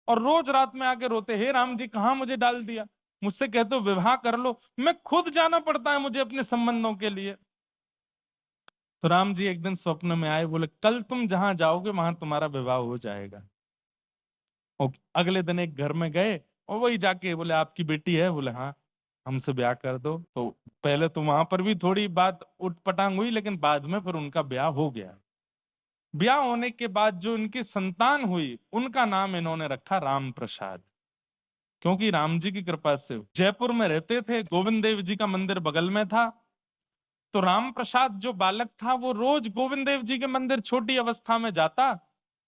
और रोज रात में आके रोते, हे राम जी कहाँ मुझे डाल दिया, मुझसे कहते हो विवाह कर लो, मैं खुद जाना पड़ता है मुझे अपने संबंधों के लिए। तो राम जी एक दिन स्वप्न में आए, बोले कल तुम जहां जाओगे वहां तुम्हारा विवाह हो जाएगा। और अगले दिन एक घर में गए और वही जाके बोले आपकी बेटी है, बोले हाँ हमसे ब्याह कर दो। तो पहले तो वहां पर भी थोड़ी बात उटपटांग हुई, लेकिन बाद में फिर उनका ब्याह हो गया। ब्याह होने के बाद जो इनकी संतान हुई उनका नाम इन्होंने रखा राम प्रसाद, क्योंकि राम जी की कृपा से जयपुर में रहते थे, गोविंद देव जी का मंदिर बगल में था। तो राम प्रसाद जो बालक था वो रोज गोविंद देव जी के मंदिर छोटी अवस्था में जाता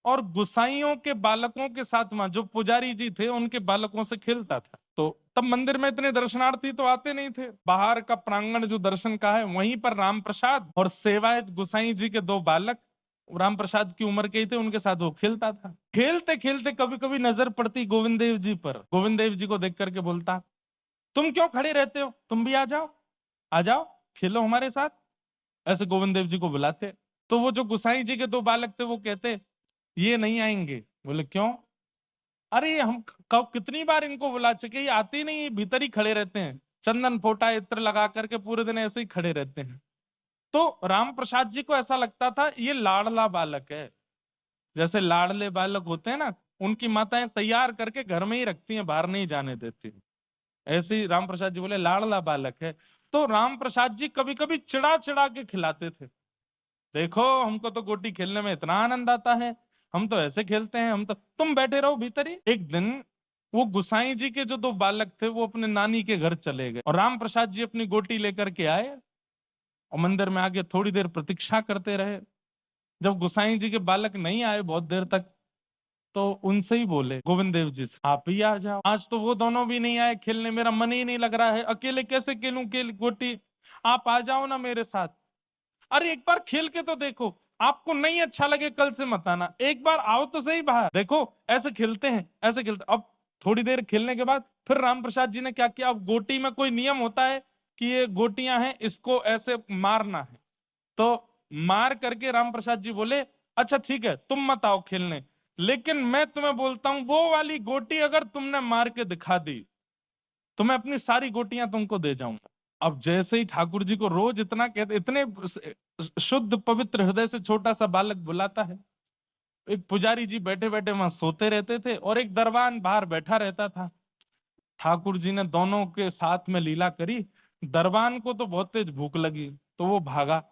और गुसाइयों के बालकों के साथ वहां जो पुजारी जी थे उनके बालकों से खेलता था। तो तब मंदिर में इतने दर्शनार्थी तो आते नहीं थे, बाहर का प्रांगण जो दर्शन का है वहीं पर राम प्रसाद और सेवायत गुसाई जी के दो बालक राम प्रसाद की उम्र के ही थे, उनके साथ वो खेलता था। खेलते खेलते कभी कभी नजर पड़ती गोविंद देव जी पर, गोविंद देव जी को देख करके बोलता तुम क्यों खड़े रहते हो, तुम भी आ जाओ, आ जाओ खेलो हमारे साथ। ऐसे गोविंद देव जी को बुलाते। तो वो जो गुसाई जी के दो बालक थे वो कहते ये नहीं आएंगे। बोले क्यों? अरे हम कब कितनी बार इनको बुला चुके, ये आते ही नहीं, भीतर ही खड़े रहते हैं, चंदन फोटा इत्र लगा करके पूरे दिन ऐसे ही खड़े रहते हैं। तो राम प्रसाद जी को ऐसा लगता था ये लाडला बालक है, जैसे लाडले बालक होते हैं ना, उनकी माताएं तैयार करके घर में ही रखती हैं, बाहर नहीं जाने देती। ऐसे ही राम प्रसाद जी बोले लाडला बालक है। तो राम प्रसाद जी कभी कभी चिढ़ा चिढ़ा के खिलाते थे, देखो हमको तो गोटी खेलने में इतना आनंद आता है, हम तो ऐसे खेलते हैं, हम तो तुम बैठे रहो भीतर ही। एक दिन वो गुसाई जी के जो दो बालक थे वो अपने नानी के घर चले गए और राम प्रसाद जी अपनी गोटी लेकर के आए और मंदिर में आके थोड़ी देर प्रतीक्षा करते रहे। जब गुसाई जी के बालक नहीं आए बहुत देर तक, तो उनसे ही बोले गोविंद देव जी से आप ही आ जाओ, आज तो वो दोनों भी नहीं आए खेलने, मेरा मन ही नहीं लग रहा है, अकेले कैसे खेलूं गोटी, आप आ जाओ ना मेरे साथ। अरे एक बार खेल के तो देखो, आपको नहीं अच्छा लगे कल से मत आना, एक बार आओ तो सही बाहर, देखो ऐसे खेलते हैं, ऐसे खेलते। अब थोड़ी देर खेलने के बाद फिर राम प्रसाद जी ने क्या किया, अब गोटी में कोई नियम होता है कि ये गोटियां हैं इसको ऐसे मारना है। तो मार करके राम प्रसाद जी बोले अच्छा ठीक है तुम मत आओ खेलने, लेकिन मैं तुम्हें बोलता हूं वो वाली गोटी अगर तुमने मार के दिखा दी तो मैं अपनी सारी गोटियां तुमको दे जाऊंगा। अब जैसे ही ठाकुर जी को रोज इतना कहते, इतने शुद्ध पवित्र हृदय से छोटा सा बालक बुलाता है। एक पुजारी जी बैठे बैठे वहां सोते रहते थे और एक दरबान बाहर बैठा रहता था। ठाकुर जी ने दोनों के साथ में लीला करी, दरबान को तो बहुत तेज भूख लगी तो वो भागा,